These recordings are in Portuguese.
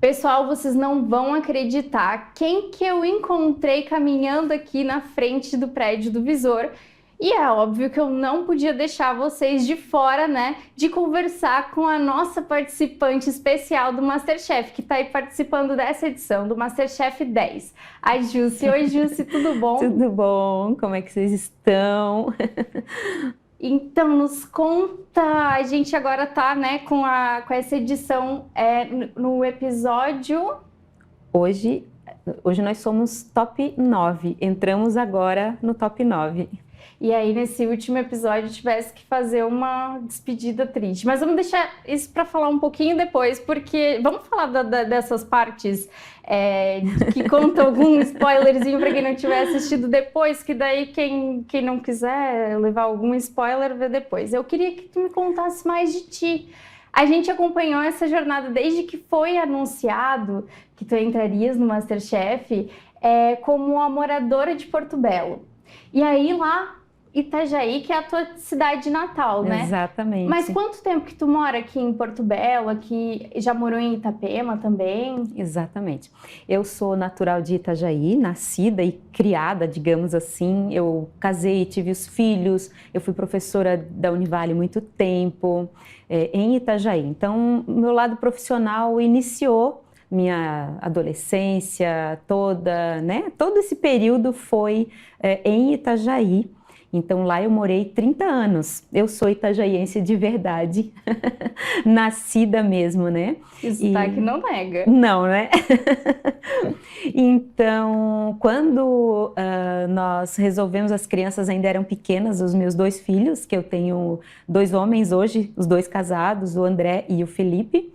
Pessoal, vocês não vão acreditar quem que eu encontrei caminhando aqui na frente do prédio do Visor. E é óbvio que eu não podia deixar vocês de fora, né, de conversar com a nossa participante especial do MasterChef, que está aí participando dessa edição do MasterChef 10, a Jussi. Oi, Jussi, tudo bom? Tudo bom? Como é que vocês estão? Então, nos conta, a gente agora tá, né, com essa edição no episódio... Hoje nós somos top 9, entramos agora no top 9. E aí, nesse último episódio, tivesse que fazer uma despedida triste. Mas vamos deixar isso para falar um pouquinho depois, porque vamos falar dessas partes que contam algum spoilerzinho para quem não tiver assistido depois, que daí quem não quiser levar algum spoiler, vê depois. Eu queria que tu me contasse mais de ti. A gente acompanhou essa jornada desde que foi anunciado que tu entrarias no MasterChef como a moradora de Porto Belo. E aí lá... Itajaí, que é a tua cidade natal, né? Exatamente. Mas quanto tempo que tu mora aqui em Porto Belo, aqui já morou em Itapema também? Exatamente. Eu sou natural de Itajaí, nascida e criada, digamos assim. Eu casei, tive os filhos, eu fui professora da Univale muito tempo, em Itajaí. Então, meu lado profissional iniciou minha adolescência toda, né? Todo esse período foi em Itajaí. Então lá eu morei 30 anos. Eu sou itajaiense de verdade, nascida mesmo, né? Isso tá que não nega. Não, né? Então, quando nós resolvemos, as crianças ainda eram pequenas, os meus 2 filhos, que eu tenho 2 homens hoje, os 2 casados, o André e o Felipe.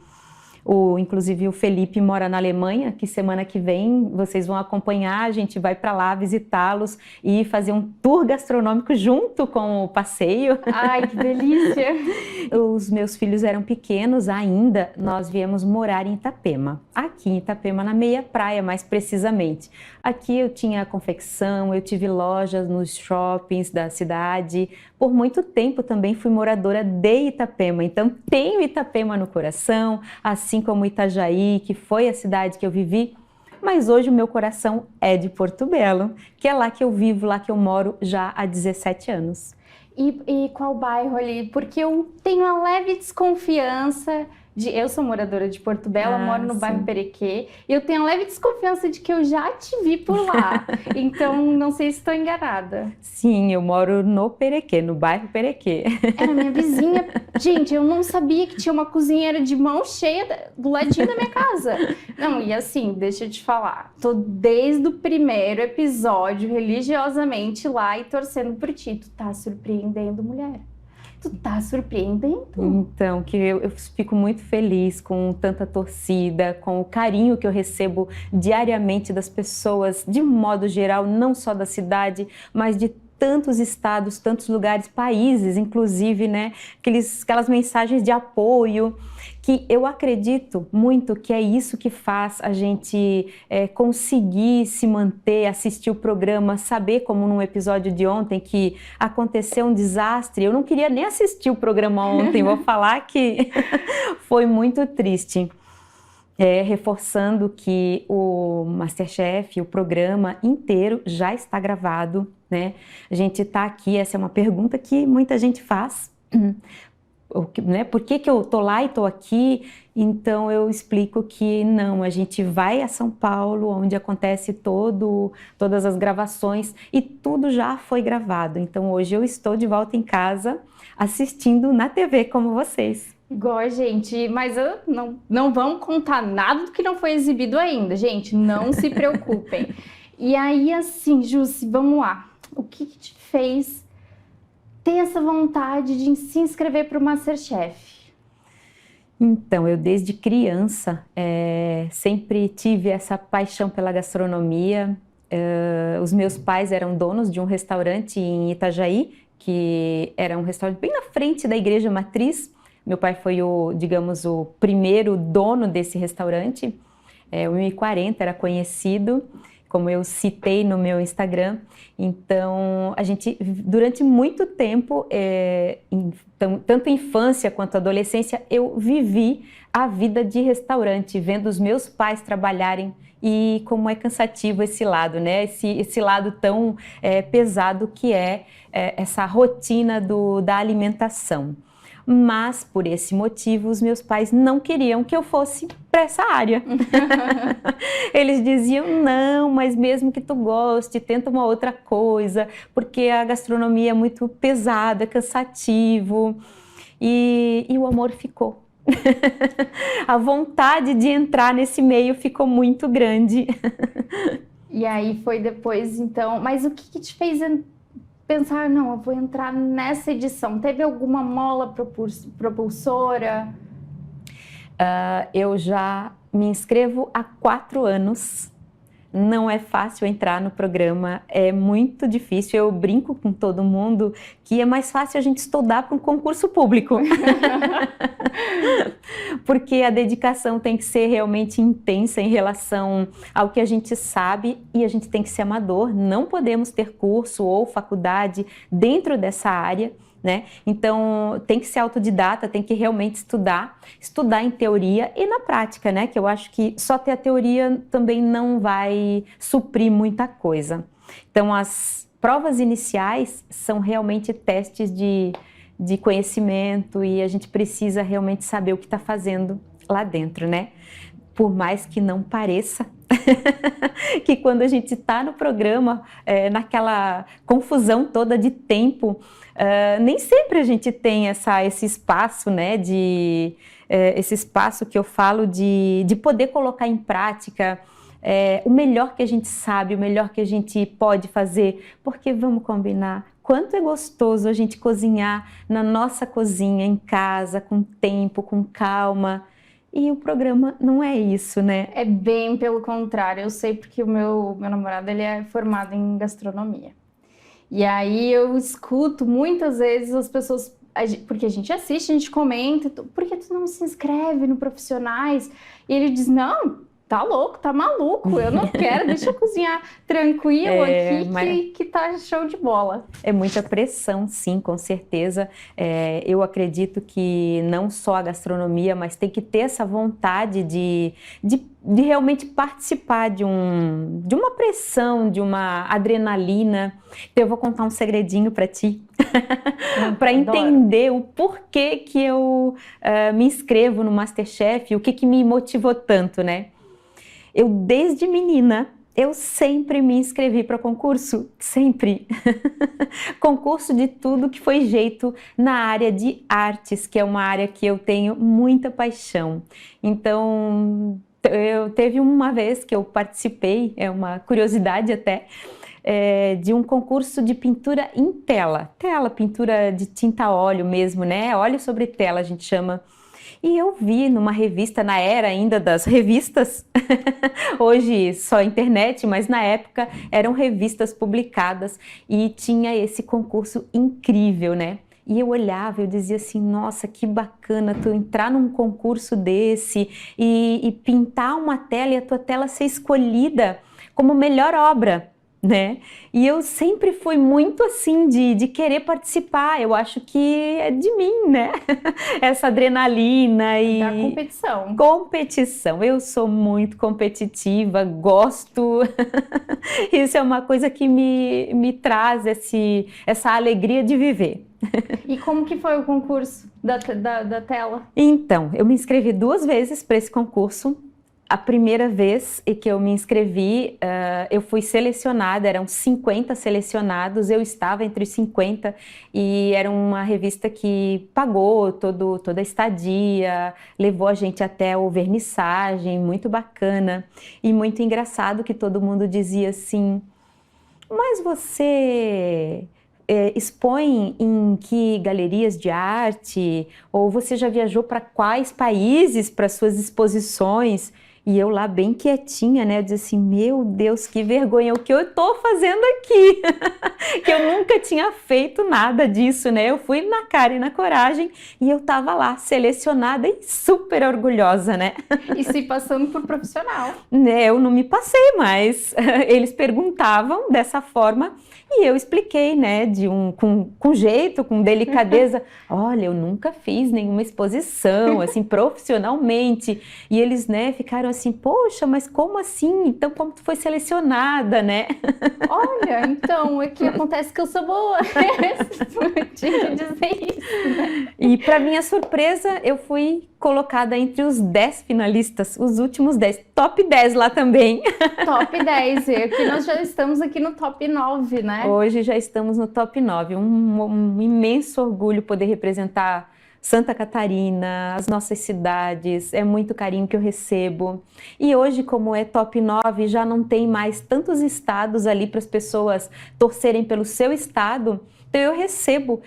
Inclusive o Felipe mora na Alemanha, que semana que vem vocês vão acompanhar, a gente vai para lá visitá-los e fazer um tour gastronômico junto com o passeio. Ai, que delícia! Os meus filhos eram pequenos ainda, nós viemos morar em Itapema, aqui em Itapema, na meia praia mais precisamente. Aqui eu tinha confecção, eu tive lojas nos shoppings da cidade, por muito tempo também fui moradora de Itapema, então tenho Itapema no coração, assim como Itajaí, que foi a cidade que eu vivi, mas hoje o meu coração é de Porto Belo, que é lá que eu vivo, lá que eu moro já há 17 anos. E qual bairro ali? Porque eu tenho uma leve desconfiança eu sou moradora de Porto Belo, moro no bairro Perequê, e eu tenho uma leve desconfiança de que eu já te vi por lá. Então, não sei se estou enganada. Sim, eu moro no Perequê, no bairro Perequê. Era minha vizinha. Gente, eu não sabia que tinha uma cozinheira de mão cheia do ladinho da minha casa. Não, e assim, deixa eu te falar. Tô desde o primeiro episódio, religiosamente lá e torcendo por ti. Tu tá surpreendendo, mulher. Tu tá surpreendendo? Então, que eu fico muito feliz com tanta torcida, com o carinho que eu recebo diariamente das pessoas, de um modo geral, não só da cidade, mas de tantos estados, tantos lugares, países, inclusive, né? Aquelas mensagens de apoio, que eu acredito muito que é isso que faz a gente conseguir se manter, assistir o programa, saber, como num episódio de ontem, que aconteceu um desastre. Eu não queria nem assistir o programa ontem, vou falar que foi muito triste. Reforçando que o MasterChef, o programa inteiro já está gravado, né? A gente está aqui, essa é uma pergunta que muita gente faz, né? Por que eu tô lá e tô aqui? Então eu explico que não, a gente vai a São Paulo, onde acontece todas as gravações e tudo já foi gravado. Então hoje eu estou de volta em casa assistindo na TV como vocês. Igual a gente, mas não vamos contar nada do que não foi exibido ainda, gente, não se preocupem. E aí, assim, Jussi, vamos lá. O que te fez ter essa vontade de se inscrever para o MasterChef? Então, eu desde criança sempre tive essa paixão pela gastronomia. Os meus pais eram donos de um restaurante em Itajaí, que era um restaurante bem na frente da igreja matriz. Meu pai foi digamos, o primeiro dono desse restaurante, o 1040 era conhecido. como eu citei no meu Instagram. Então, a gente, durante muito tempo, tanto infância quanto adolescência, eu vivi a vida de restaurante, vendo os meus pais trabalharem e como é cansativo esse lado, né? Esse lado tão pesado que é essa rotina da alimentação. Mas, por esse motivo, os meus pais não queriam que eu fosse para essa área. Eles diziam, não, mas mesmo que tu goste, tenta uma outra coisa, porque a gastronomia é muito pesada, é cansativo. E o amor ficou. A vontade de entrar nesse meio ficou muito grande. E aí foi depois, então... Mas o que te fez pensar, não, eu vou entrar nessa edição? Teve alguma mola propulsora? Eu já me inscrevo há 4 anos. Não é fácil entrar no programa, é muito difícil. Eu brinco com todo mundo que é mais fácil a gente estudar para um concurso público. Porque a dedicação tem que ser realmente intensa em relação ao que a gente sabe e a gente tem que ser amador. Não podemos ter curso ou faculdade dentro dessa área, né? Então tem que ser autodidata, tem que realmente estudar em teoria e na prática, né? Que eu acho que só ter a teoria também não vai suprir muita coisa. Então as provas iniciais são realmente testes de conhecimento e a gente precisa realmente saber o que está fazendo lá dentro, né? Por mais que não pareça, que quando a gente está no programa, naquela confusão toda de tempo, nem sempre a gente tem esse espaço, né, esse espaço que eu falo de poder colocar em prática o melhor que a gente sabe, o melhor que a gente pode fazer, porque vamos combinar, quanto é gostoso a gente cozinhar na nossa cozinha, em casa, com tempo, com calma. E o programa não é isso, né? É bem pelo contrário. Eu sei porque o meu namorado ele é formado em gastronomia. E aí eu escuto muitas vezes as pessoas, porque a gente assiste, a gente comenta, por que tu não se inscreve no Profissionais? E ele diz, não, tá louco, tá maluco, eu não quero, deixa eu cozinhar tranquilo aqui que tá show de bola. É muita pressão, sim, com certeza. Eu acredito que não só a gastronomia, mas tem que ter essa vontade de realmente participar de uma pressão, de uma adrenalina. Então, eu vou contar um segredinho para ti, para entender o porquê que eu me inscrevo no MasterChef, o que me motivou tanto, né? Eu, desde menina, eu sempre me inscrevi para concurso, sempre. Concurso de tudo que foi jeito na área de artes, que é uma área que eu tenho muita paixão. Então, teve uma vez que eu participei, é uma curiosidade até, de um concurso de pintura em tela. Pintura de tinta a óleo mesmo, né? Óleo sobre tela a gente chama. E eu vi numa revista, na era ainda das revistas, hoje só internet, mas na época eram revistas publicadas e tinha esse concurso incrível, né? E eu olhava, eu dizia assim, nossa, que bacana tu entrar num concurso desse e pintar uma tela e a tua tela ser escolhida como melhor obra, né? E eu sempre fui muito assim de querer participar. Eu acho que é de mim, né? Essa adrenalina e da competição. Competição. Eu sou muito competitiva, gosto. Isso é uma coisa que me traz essa alegria de viver. E como que foi o concurso da tela? Então, eu me inscrevi 2 vezes para esse concurso. A primeira vez que eu me inscrevi, eu fui selecionada, eram 50 selecionados, eu estava entre os 50 e era uma revista que pagou toda a estadia, levou a gente até o vernissagem, muito bacana e muito engraçado que todo mundo dizia assim, mas você expõe em que galerias de arte? Ou você já viajou para quais países para suas exposições? E eu lá bem quietinha, né? Eu disse assim, meu Deus, que vergonha, o que eu tô fazendo aqui? Que eu nunca tinha feito nada disso, né? Eu fui na cara e na coragem e eu tava lá, selecionada e super orgulhosa, né? E se passando por profissional. Eu não me passei, mas eles perguntavam dessa forma e eu expliquei, né, com jeito, com delicadeza. Olha, eu nunca fiz nenhuma exposição, assim, profissionalmente. E eles, né, ficaram assim, poxa, mas como assim? Então, como tu foi selecionada, né? Olha, então, é que acontece que eu sou boa. Eu tinha que dizer isso, né? E para minha surpresa, eu fui colocada entre os 10 finalistas, os últimos 10, top 10 lá também. Top 10, e aqui nós já estamos aqui no top 9, né? Hoje já estamos no top 9, um imenso orgulho poder representar Santa Catarina, as nossas cidades, é muito carinho que eu recebo. E hoje, como é top 9, já não tem mais tantos estados ali para as pessoas torcerem pelo seu estado. Então eu recebo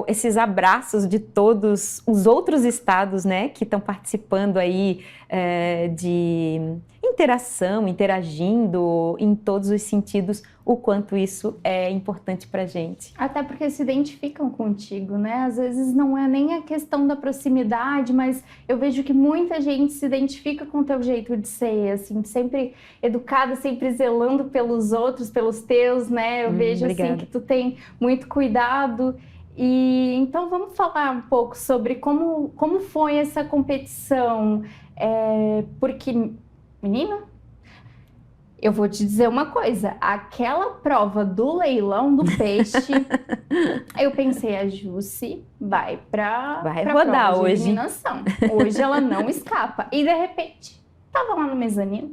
esses abraços de todos os outros estados, né, que estão participando aí de interação, interagindo em todos os sentidos, o quanto isso é importante para a gente. Até porque se identificam contigo, né? Às vezes não é nem a questão da proximidade, mas eu vejo que muita gente se identifica com o teu jeito de ser, assim, sempre educada, sempre zelando pelos outros, pelos teus, né? Eu vejo Obrigada. assim que tu tem muito cuidado. E então vamos falar um pouco sobre como foi essa competição, porque, menina, eu vou te dizer uma coisa, aquela prova do leilão do peixe, eu pensei, a Jussi vai pra rodar prova de hoje. eliminação. Hoje ela não escapa. E de repente, tava lá no mezanino.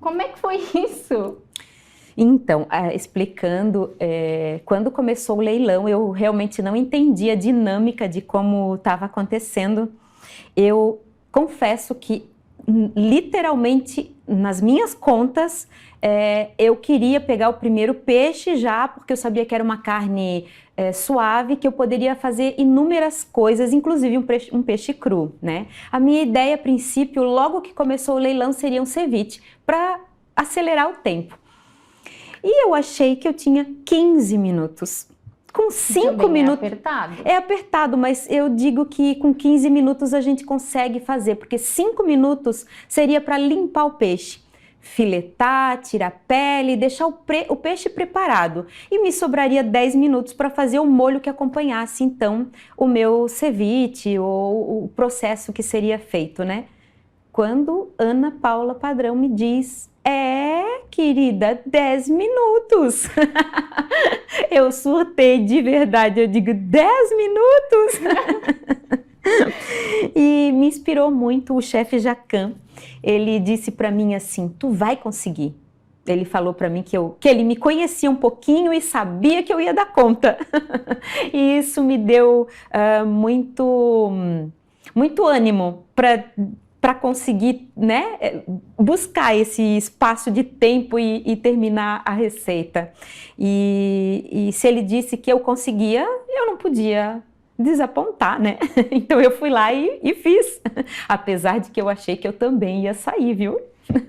Como é que foi isso? Então, explicando, quando começou o leilão, eu realmente não entendi a dinâmica de como estava acontecendo. Eu confesso que, literalmente, nas minhas contas, eu queria pegar o primeiro peixe já, porque eu sabia que era uma carne suave, que eu poderia fazer inúmeras coisas, inclusive um peixe cru, né? A minha ideia, a princípio, logo que começou o leilão, seria um ceviche, para acelerar o tempo. E eu achei que eu tinha 15 minutos. Com 5 minutos... É apertado. É apertado, mas eu digo que com 15 minutos a gente consegue fazer, porque 5 minutos seria para limpar o peixe, filetar, tirar a pele, deixar o peixe preparado. E me sobraria 10 minutos para fazer o molho que acompanhasse, então, o meu ceviche ou o processo que seria feito, né? Quando Ana Paula Padrão me diz... querida, 10 minutos. Eu surtei de verdade, eu digo 10 minutos. E me inspirou muito o chefe Jacan. Ele disse para mim assim, tu vai conseguir. Ele falou para mim que ele me conhecia um pouquinho e sabia que eu ia dar conta. E isso me deu muito ânimo para conseguir, né, buscar esse espaço de tempo e terminar a receita. E se ele disse que eu conseguia, eu não podia desapontar, né? Então eu fui lá e fiz, apesar de que eu achei que eu também ia sair, viu?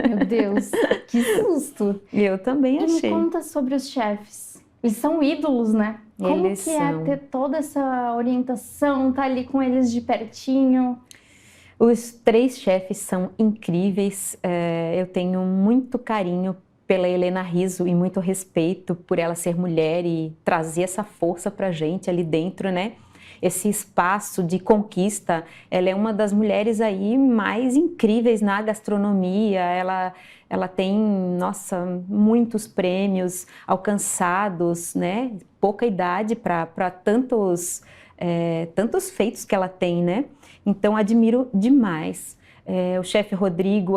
Meu Deus, que susto! Eu também achei. E me conta sobre os chefes. Eles são ídolos, né? Como Eles que é são. ter toda essa orientação, tá ali com eles de pertinho? Os 3 chefes são incríveis, eu tenho muito carinho pela Helena Rizzo e muito respeito por ela ser mulher e trazer essa força pra gente ali dentro, né? Esse espaço de conquista, ela é uma das mulheres aí mais incríveis na gastronomia, ela tem, nossa, muitos prêmios alcançados, né? Pouca idade para tantos feitos que ela tem, né? Então, admiro demais. O chefe Rodrigo,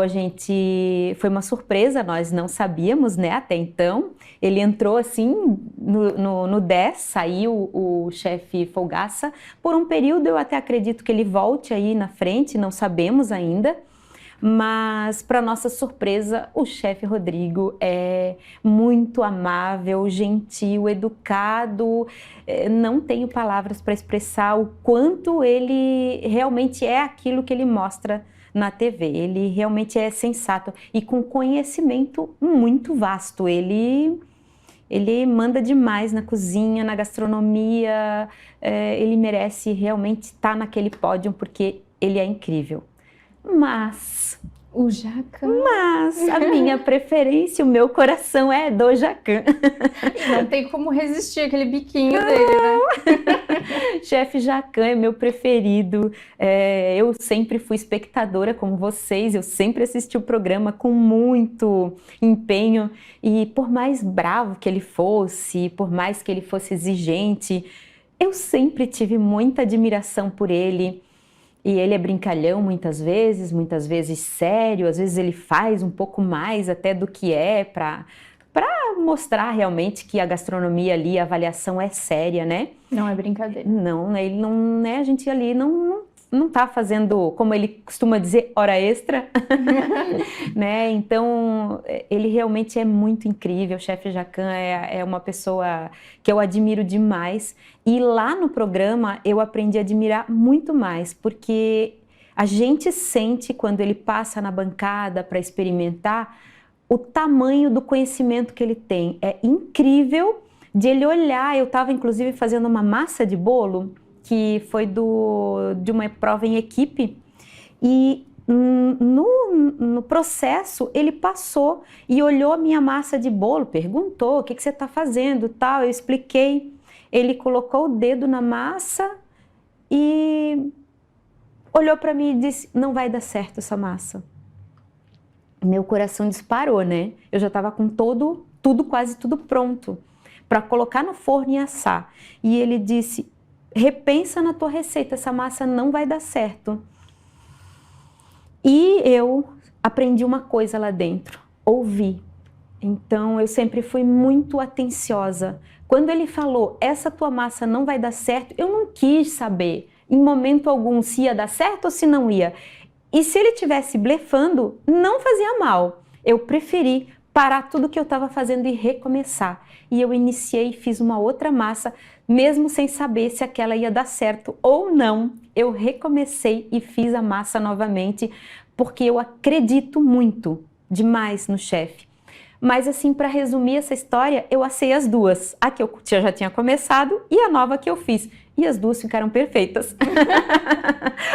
foi uma surpresa, nós não sabíamos, né, até então. Ele entrou assim, no 10, saiu o chefe Folgaça. Por um período, eu até acredito que ele volte aí na frente, não sabemos ainda. Mas, para nossa surpresa, o chefe Rodrigo é muito amável, gentil, educado. Não tenho palavras para expressar o quanto ele realmente é aquilo que ele mostra na TV. Ele realmente é sensato e com conhecimento muito vasto. Ele manda demais na cozinha, na gastronomia. Ele merece realmente estar naquele pódio porque ele é incrível. Mas a minha preferência, o meu coração é do Jacan. Não tem como resistir aquele biquinho dele, né? Chefe Jacan é meu preferido. Eu sempre fui espectadora como vocês, eu sempre assisti o programa com muito empenho e por mais bravo que ele fosse, por mais que ele fosse exigente, eu sempre tive muita admiração por ele. E ele é brincalhão muitas vezes sério, às vezes ele faz um pouco mais até do que é para mostrar realmente que a gastronomia ali, a avaliação é séria, né? Não é brincadeira. Não, ele não, né? A gente ali não tá fazendo, como ele costuma dizer, hora extra, né? Então, ele realmente é muito incrível. O chefe Jacan é uma pessoa que eu admiro demais. E lá no programa, eu aprendi a admirar muito mais, porque a gente sente, quando ele passa na bancada para experimentar, o tamanho do conhecimento que ele tem. É incrível de ele olhar. Eu estava, inclusive, fazendo uma massa de bolo, que foi de uma prova em equipe, e no processo ele passou e olhou a minha massa de bolo, perguntou: o que você está fazendo, tal. Eu expliquei, ele colocou o dedo na massa e olhou para mim e disse: não vai dar certo essa massa. Meu coração disparou, né? Eu já estava com quase tudo pronto para colocar no forno e assar, e ele disse: repensa na tua receita, essa massa não vai dar certo. E eu aprendi uma coisa lá dentro: ouvir. Então eu sempre fui muito atenciosa. Quando ele falou: essa tua massa não vai dar certo, eu não quis saber em momento algum se ia dar certo ou se não ia. E se ele estivesse blefando, não fazia mal. Eu preferi parar tudo que eu estava fazendo e recomeçar. E eu iniciei e fiz uma outra massa, mesmo sem saber se aquela ia dar certo ou não. Eu recomecei e fiz a massa novamente, porque eu acredito muito demais no chefe. Mas assim, para resumir essa história, eu assei as duas. A que eu já tinha começado e a nova que eu fiz. E as duas ficaram perfeitas.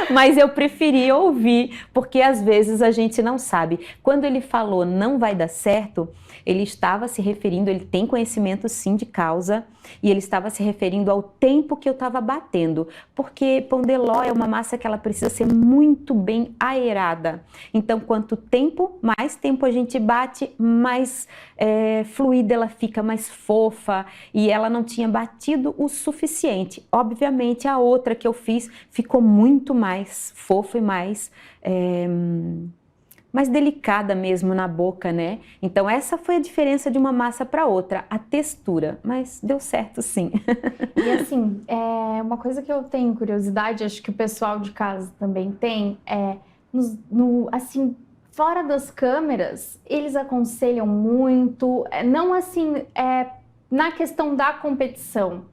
Mas eu preferi ouvir, porque às vezes a gente não sabe. Quando ele falou não vai dar certo, ele estava se referindo, ele tem conhecimento sim de causa, e ele estava se referindo ao tempo que eu estava batendo. Porque pão de ló é uma massa que ela precisa ser muito bem aerada. Então, quanto mais tempo a gente bate, mais fluida ela fica, mais fofa, e ela não tinha batido o suficiente. Obviamente, a outra que eu fiz ficou muito mais fofa e mais delicada mesmo na boca, né? Então, essa foi a diferença de uma massa para outra, a textura, mas deu certo sim. E assim, uma coisa que eu tenho curiosidade, acho que o pessoal de casa também tem, assim, fora das câmeras, eles aconselham muito, não assim, na questão da competição,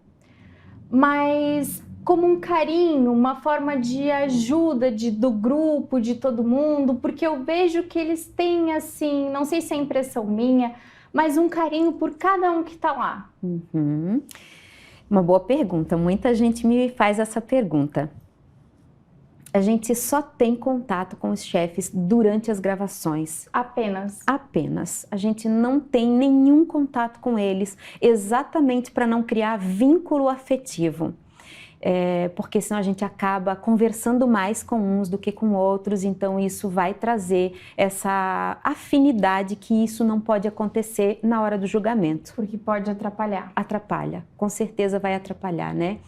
mas como um carinho, uma forma de ajuda do grupo, de todo mundo, porque eu vejo que eles têm, assim, não sei se é impressão minha, mas um carinho por cada um que está lá. Uhum. Uma boa pergunta, muita gente me faz essa pergunta. A gente só tem contato com os chefes durante as gravações. Apenas? Apenas. A gente não tem nenhum contato com eles, exatamente para não criar vínculo afetivo. Porque senão a gente acaba conversando mais com uns do que com outros, então isso vai trazer essa afinidade que isso não pode acontecer na hora do julgamento. Porque pode atrapalhar. Atrapalha, com certeza vai atrapalhar, né?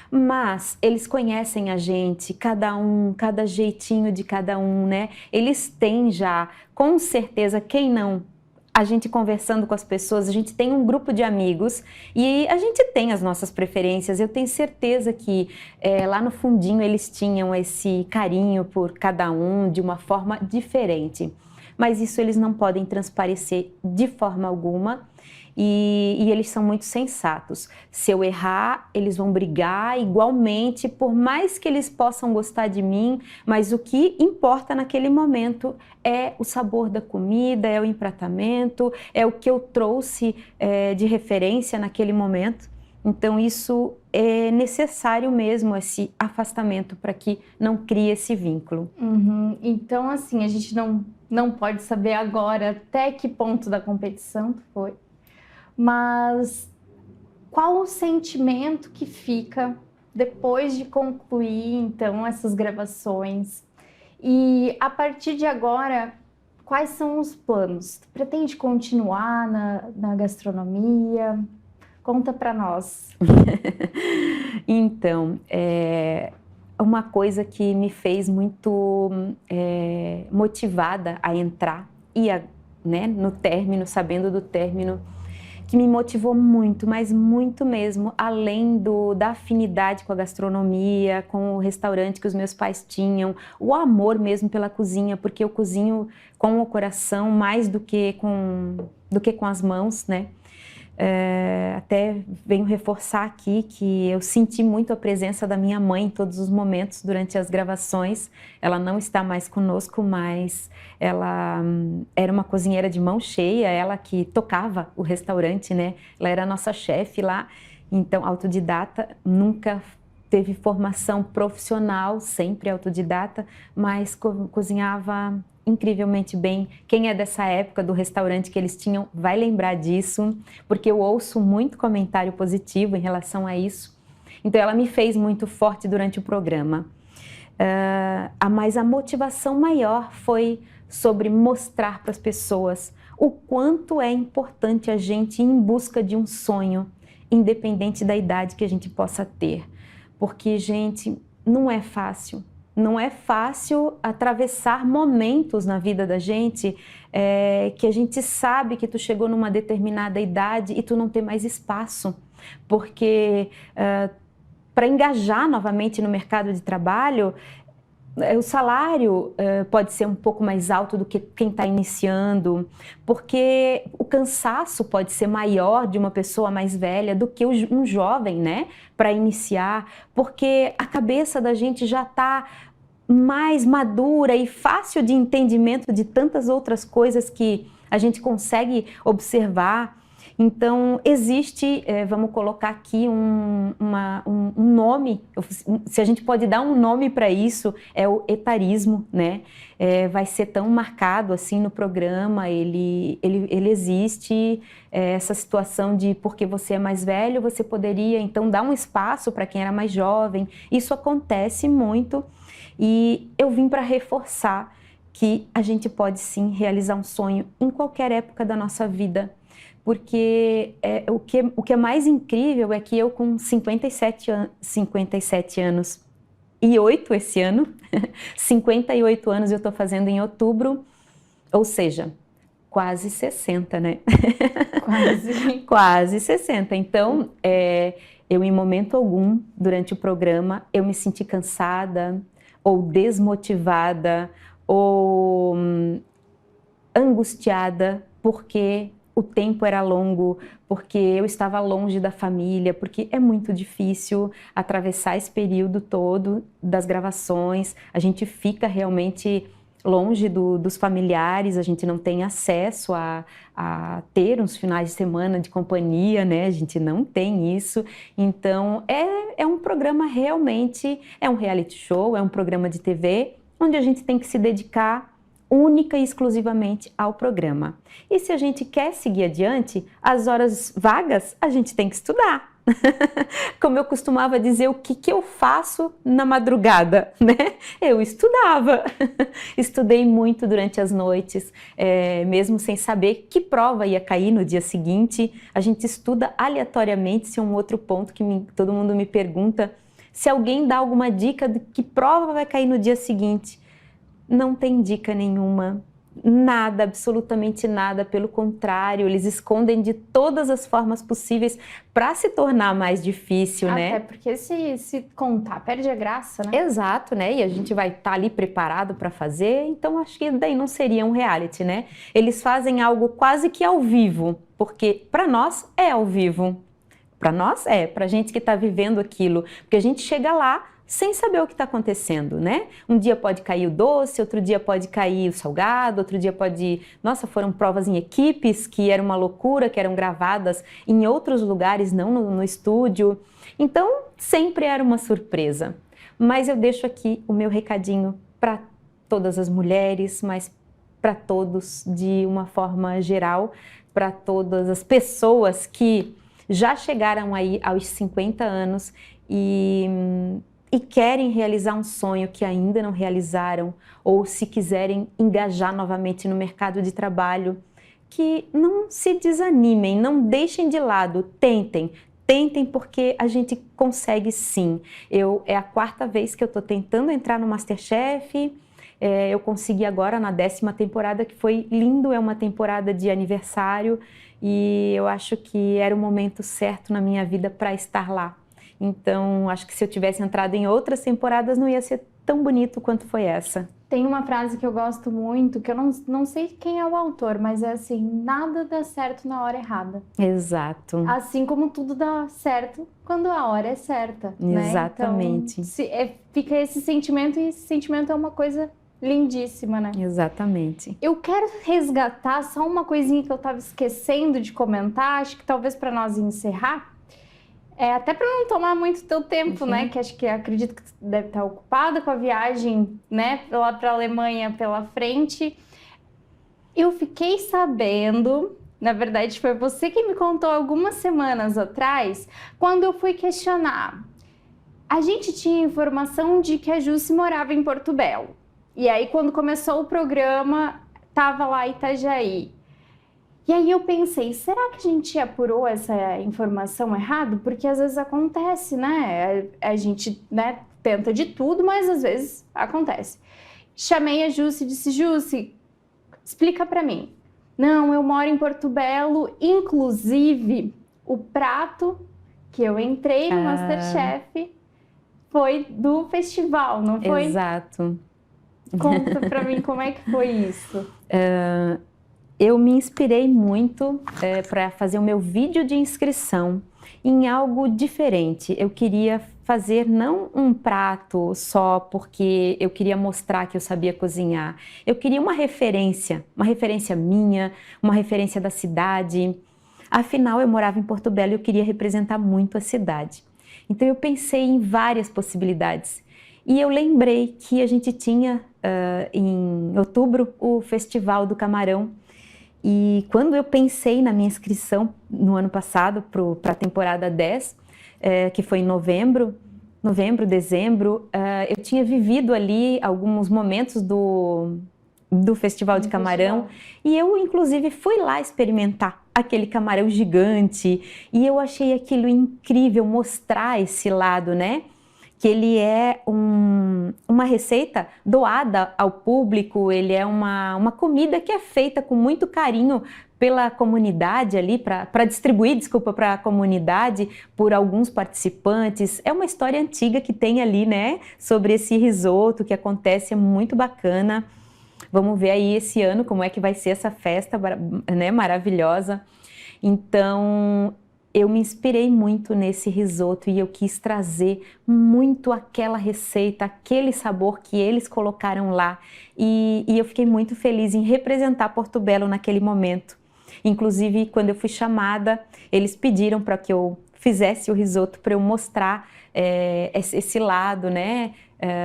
Mas eles conhecem a gente, cada jeitinho de cada um, né? Eles têm já, com certeza, quem não? A gente conversando com as pessoas, a gente tem um grupo de amigos e a gente tem as nossas preferências. Eu tenho certeza que lá no fundinho eles tinham esse carinho por cada um de uma forma diferente. mas isso eles não podem transparecer de forma alguma. E eles são muito sensatos. Se eu errar, eles vão brigar igualmente, por mais que eles possam gostar de mim, mas o que importa naquele momento é o sabor da comida, é o empratamento, é o que eu trouxe de referência naquele momento. Então isso é necessário mesmo, esse afastamento, para que não crie esse vínculo. Uhum. Então assim, a gente não pode saber agora até que ponto da competição foi. Mas qual o sentimento que fica depois de concluir, então, essas gravações? E a partir de agora, quais são os planos? Tu pretende continuar na gastronomia? Conta para nós. Então, uma coisa que me fez muito motivada a entrar e né, no término, sabendo do término, que me motivou muito, mas muito mesmo, além da afinidade com a gastronomia, com o restaurante que os meus pais tinham, o amor mesmo pela cozinha, porque eu cozinho com o coração mais do que com as mãos, né? Até venho reforçar aqui que eu senti muito a presença da minha mãe em todos os momentos durante as gravações. Ela não está mais conosco, mas ela era uma cozinheira de mão cheia, ela que tocava o restaurante, né? Ela era a nossa chefe lá, então autodidata, nunca teve formação profissional, sempre autodidata, mas cozinhava incrivelmente bem. Quem é dessa época do restaurante que eles tinham vai lembrar disso, porque eu ouço muito comentário positivo em relação a isso. Então ela me fez muito forte durante o programa. Mas a motivação maior foi sobre mostrar para as pessoas o quanto é importante a gente ir em busca de um sonho, independente da idade que a gente possa ter. Porque, gente, não é fácil. Não é fácil atravessar momentos na vida da gente que a gente sabe que tu chegou numa determinada idade e tu não tem mais espaço. Porque para engajar novamente no mercado de trabalho, o salário pode ser um pouco mais alto do que quem está iniciando, porque o cansaço pode ser maior de uma pessoa mais velha do que um jovem, né, para iniciar, porque a cabeça da gente já está mais madura e fácil de entendimento de tantas outras coisas que a gente consegue observar. Então, existe, vamos colocar aqui um nome, se a gente pode dar um nome para isso, é o etarismo, né? Vai ser tão marcado assim no programa, ele existe, essa situação de porque você é mais velho, você poderia então dar um espaço para quem era mais jovem. Isso acontece muito e eu vim para reforçar que a gente pode sim realizar um sonho em qualquer época da nossa vida. Porque o que é mais incrível é que eu com 57 anos e 8 esse ano, 58 anos eu estou fazendo em outubro, ou seja, quase 60, né? Quase 60. Então, eu em momento algum, durante o programa, eu me senti cansada, ou desmotivada, ou angustiada, porque o tempo era longo, porque eu estava longe da família, porque é muito difícil atravessar esse período todo das gravações, a gente fica realmente longe dos familiares, a gente não tem acesso a ter uns finais de semana de companhia, né? A gente não tem isso. Então, é um programa realmente, é um reality show, é um programa de TV, onde a gente tem que se dedicar única e exclusivamente ao programa. E se a gente quer seguir adiante, as horas vagas a gente tem que estudar. Como eu costumava dizer, o que eu faço na madrugada, né? Eu estudava. Estudei muito durante as noites, mesmo sem saber que prova ia cair no dia seguinte. A gente estuda aleatoriamente, se é um outro ponto que todo mundo me pergunta, se alguém dá alguma dica de que prova vai cair no dia seguinte. Não tem dica nenhuma. Nada, absolutamente nada, pelo contrário, eles escondem de todas as formas possíveis para se tornar mais difícil, né? Até porque se contar, perde a graça, né? Exato, né? E a gente vai estar ali preparado para fazer, então acho que daí não seria um reality, né? Eles fazem algo quase que ao vivo, porque para nós é ao vivo. Para nós é, para a gente que está vivendo aquilo, porque a gente chega lá sem saber o que está acontecendo, né? Um dia pode cair o doce, outro dia pode cair o salgado, outro dia pode... Nossa, foram provas em equipes que era uma loucura, que eram gravadas em outros lugares, não no estúdio. Então, sempre era uma surpresa. Mas eu deixo aqui o meu recadinho para todas as mulheres, mas para todos de uma forma geral, para todas as pessoas que já chegaram aí aos 50 anos e querem realizar um sonho que ainda não realizaram, ou se quiserem engajar novamente no mercado de trabalho, que não se desanimem, não deixem de lado, tentem porque a gente consegue sim. É a 4ª vez que eu estou tentando entrar no MasterChef, eu consegui agora na 10ª temporada, que foi lindo, é uma temporada de aniversário, e eu acho que era o momento certo na minha vida para estar lá. Então, acho que se eu tivesse entrado em outras temporadas, não ia ser tão bonito quanto foi essa. Tem uma frase que eu gosto muito, que eu não sei quem é o autor, mas é assim, nada dá certo na hora errada. Exato. Assim como tudo dá certo quando a hora é certa, Exatamente. Né? Então, fica esse sentimento, e esse sentimento é uma coisa lindíssima, né? Exatamente. Eu quero resgatar só uma coisinha que eu estava esquecendo de comentar, acho que talvez para nós encerrar, até para não tomar muito teu tempo, né? Que acredito que tu deve estar ocupada com a viagem, né? Lá para a Alemanha pela frente. Eu fiquei sabendo, na verdade foi você que me contou algumas semanas atrás, quando eu fui questionar. A gente tinha informação de que a Jussi morava em Porto Belo. E aí quando começou o programa, tava lá em Itajaí. E aí eu pensei, será que a gente apurou essa informação errado? Porque às vezes acontece, né? A gente, né, tenta de tudo, mas às vezes acontece. Chamei a Jussi e disse, Jussi, explica pra mim. Não, eu moro em Porto Belo, inclusive o prato que eu entrei no MasterChef foi do festival, não foi? Exato. Conta pra mim como é que foi isso. Eu me inspirei muito para fazer o meu vídeo de inscrição em algo diferente. Eu queria fazer não um prato só porque eu queria mostrar que eu sabia cozinhar. Eu queria uma referência minha, uma referência da cidade. Afinal, eu morava em Porto Belo e eu queria representar muito a cidade. Então eu pensei em várias possibilidades. E eu lembrei que a gente tinha em outubro o Festival do Camarão. E quando eu pensei na minha inscrição no ano passado para a temporada 10, que foi em novembro, dezembro, eu tinha vivido ali alguns momentos do Festival de Camarão. E eu, inclusive, fui lá experimentar aquele camarão gigante. E eu achei aquilo incrível, mostrar esse lado, né? Que ele é uma receita doada ao público, ele é uma comida que é feita com muito carinho pela comunidade ali, para distribuir, para a comunidade, por alguns participantes. É uma história antiga que tem ali, né, sobre esse risoto que acontece, é muito bacana. Vamos ver aí esse ano como é que vai ser essa festa, né, maravilhosa. Então, eu me inspirei muito nesse risoto e eu quis trazer muito aquela receita, aquele sabor que eles colocaram lá. E eu fiquei muito feliz em representar Porto Belo naquele momento. Inclusive, quando eu fui chamada, eles pediram para que eu fizesse o risoto para eu mostrar esse lado, né,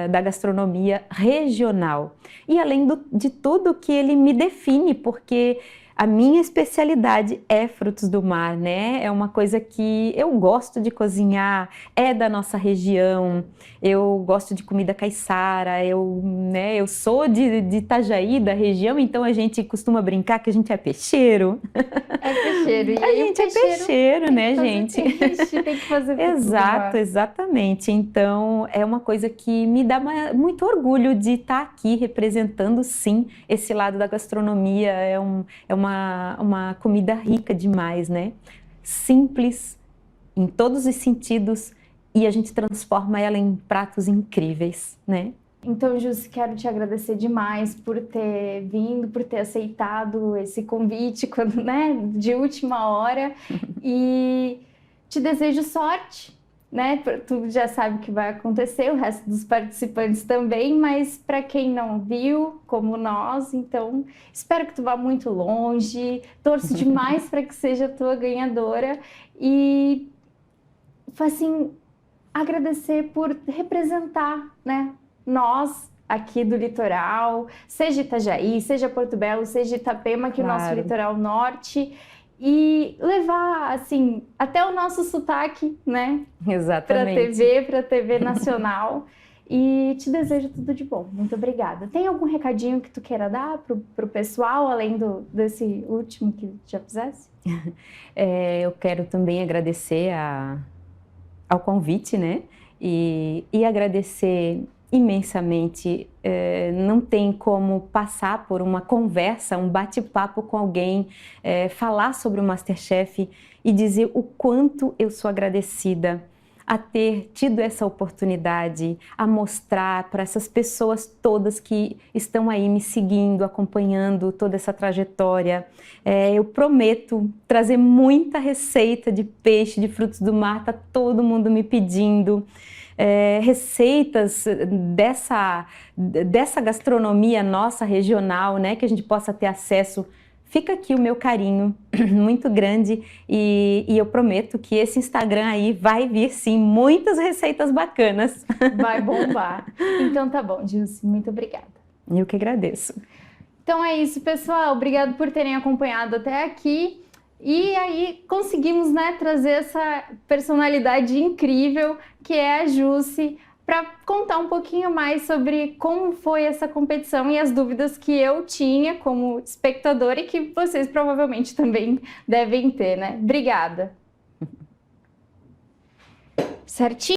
da gastronomia regional. E além de tudo que ele me define, porque A minha especialidade é frutos do mar, né? É uma coisa que eu gosto de cozinhar, é da nossa região. Eu gosto de comida caiçara, eu sou de Itajaí, da região, então a gente costuma brincar que a gente é peixeiro. É peixeiro. E A aí gente é peixeiro, né, gente? Tem que fazer frutos do Exato, mar. exatamente. Então, é uma coisa que me dá muito orgulho de estar aqui representando, sim, esse lado da gastronomia. É uma comida rica demais, né? Simples, em todos os sentidos, e a gente transforma ela em pratos incríveis, né? Então, Jus, quero te agradecer demais por ter vindo, por ter aceitado esse convite quando, né, de última hora. E te desejo sorte, né? Tu já sabe o que vai acontecer, o resto dos participantes também, mas para quem não viu, como nós, então espero que tu vá muito longe. Torço demais para que seja a tua ganhadora e assim, agradecer por representar, né? Nós aqui do litoral, seja Itajaí, seja Porto Belo, seja Itapema, que é o nosso Claro. litoral norte, e levar, assim, até o nosso sotaque, né? Exatamente. Para a TV nacional. E te desejo tudo de bom. Muito obrigada. Tem algum recadinho que tu queira dar pro pessoal, além desse último que já fizesse? Eu quero também agradecer ao convite, né? E agradecer imensamente. Não tem como passar por uma conversa, um bate-papo com alguém, falar sobre o MasterChef e dizer o quanto eu sou agradecida a ter tido essa oportunidade, a mostrar para essas pessoas todas que estão aí me seguindo, acompanhando toda essa trajetória. Eu prometo trazer muita receita de peixe, de frutos do mar, tá todo mundo me pedindo. Receitas dessa gastronomia nossa regional, né, que a gente possa ter acesso. Fica aqui o meu carinho muito grande e eu prometo que esse Instagram aí vai vir sim muitas receitas bacanas. Vai bombar. Então tá bom, Gilce, muito obrigada. Eu que agradeço. Então é isso, pessoal. Obrigado por terem acompanhado até aqui. E aí conseguimos, né, trazer essa personalidade incrível que é a Jusce, para contar um pouquinho mais sobre como foi essa competição e as dúvidas que eu tinha como espectadora e que vocês provavelmente também devem ter, né? Obrigada. Certinho?